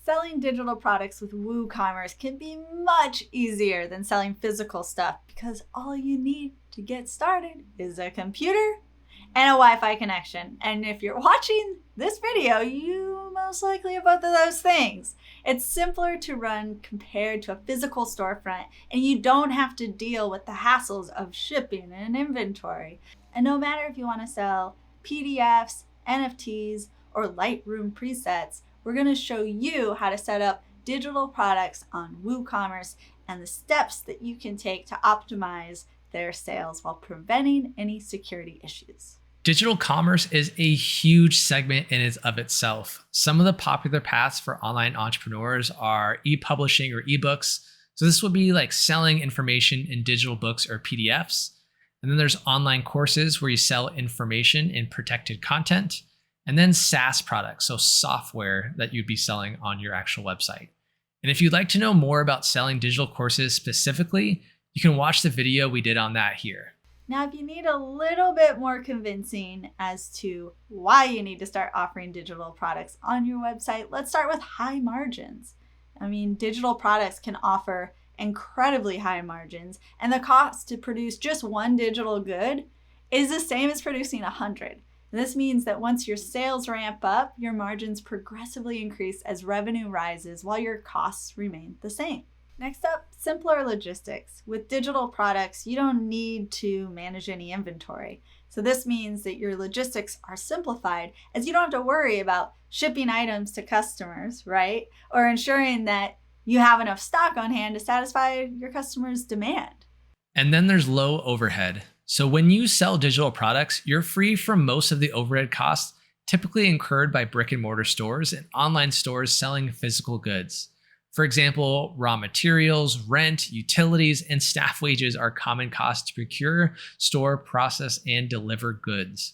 Selling digital products with WooCommerce can be much easier than selling physical stuff because all you need to get started is a computer and a Wi-Fi connection. And if you're watching this video, you most likely have both of those things. It's simpler to run compared to a physical storefront, and you don't have to deal with the hassles of shipping and inventory. And no matter if you want to sell PDFs, NFTs, or Lightroom presets, we're going to show you how to set up digital products on WooCommerce and the steps that you can take to optimize their sales while preventing any security issues. Digital commerce is a huge segment in and of itself. Some of the popular paths for online entrepreneurs are e-publishing or ebooks. So this would be like selling information in digital books or PDFs. And then there's online courses where you sell information in protected content. And then SaaS products, so software that you'd be selling on your actual website. And if you'd like to know more about selling digital courses specifically, you can watch the video we did on that here. Now, if you need a little bit more convincing as to why you need to start offering digital products on your website, let's start with high margins. I mean, digital products can offer incredibly high margins, and the cost to produce just one digital good is the same as producing 100. This means that once your sales ramp up, your margins progressively increase as revenue rises while your costs remain the same. Next up, simpler logistics. With digital products, you don't need to manage any inventory. So this means that your logistics are simplified as you don't have to worry about shipping items to customers, right? Or ensuring that you have enough stock on hand to satisfy your customers' demand. And then there's low overhead. So when you sell digital products, you're free from most of the overhead costs typically incurred by brick and mortar stores and online stores selling physical goods. For example, raw materials, rent, utilities, and staff wages are common costs to procure, store, process, and deliver goods.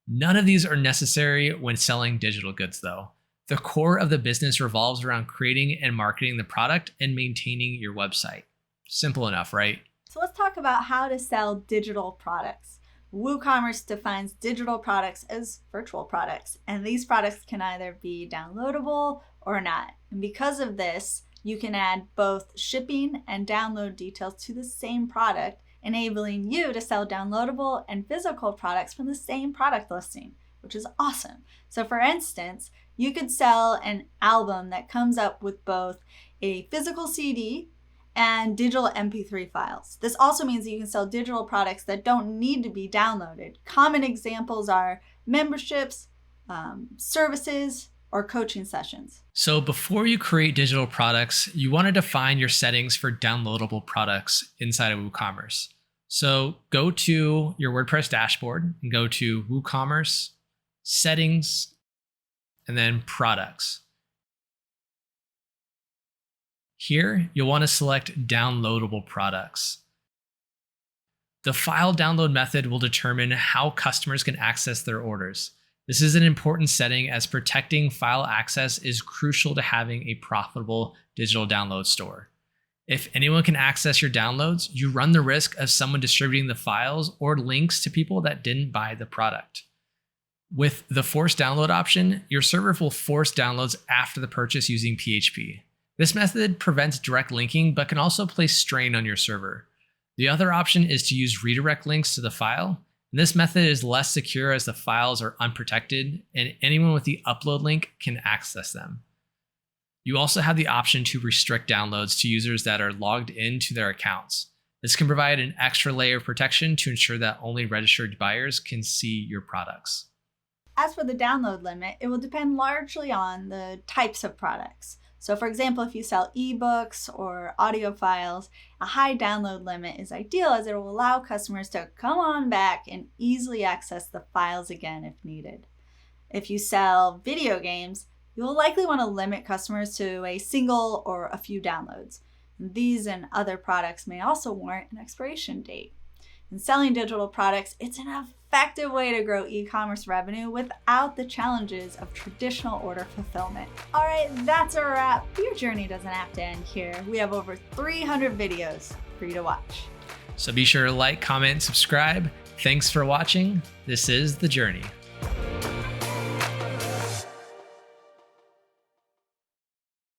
None of these are necessary when selling digital goods though. The core of the business revolves around creating and marketing the product and maintaining your website. Simple enough, right? So let's talk about how to sell digital products. WooCommerce defines digital products as virtual products, and these products can either be downloadable or not. And because of this, you can add both shipping and download details to the same product, enabling you to sell downloadable and physical products from the same product listing, which is awesome. So for instance, you could sell an album that comes up with both a physical CD and digital MP3 files. This also means that you can sell digital products that don't need to be downloaded. Common examples are memberships, services, or coaching sessions. So before you create digital products, you want to define your settings for downloadable products inside of WooCommerce. So go to your WordPress dashboard and go to WooCommerce, Settings, and then Products. Here, you'll want to select downloadable products. The file download method will determine how customers can access their orders. This is an important setting as protecting file access is crucial to having a profitable digital download store. If anyone can access your downloads, you run the risk of someone distributing the files or links to people that didn't buy the product. With the force download option, your server will force downloads after the purchase using PHP. This method prevents direct linking, but can also place strain on your server. The other option is to use redirect links to the file. And this method is less secure as the files are unprotected and anyone with the upload link can access them. You also have the option to restrict downloads to users that are logged into their accounts. This can provide an extra layer of protection to ensure that only registered buyers can see your products. As for the download limit, it will depend largely on the types of products. So for example, if you sell ebooks or audio files, a high download limit is ideal as it will allow customers to come on back and easily access the files again if needed. If you sell video games, you'll likely want to limit customers to a single or a few downloads. These and other products may also warrant an expiration date. In selling digital products, it's an effective way to grow e-commerce revenue without the challenges of traditional order fulfillment. All right, that's a wrap. Your journey doesn't have to end here. We have over 300 videos for you to watch. So be sure to like, comment, and subscribe. Thanks for watching. This is The Journey.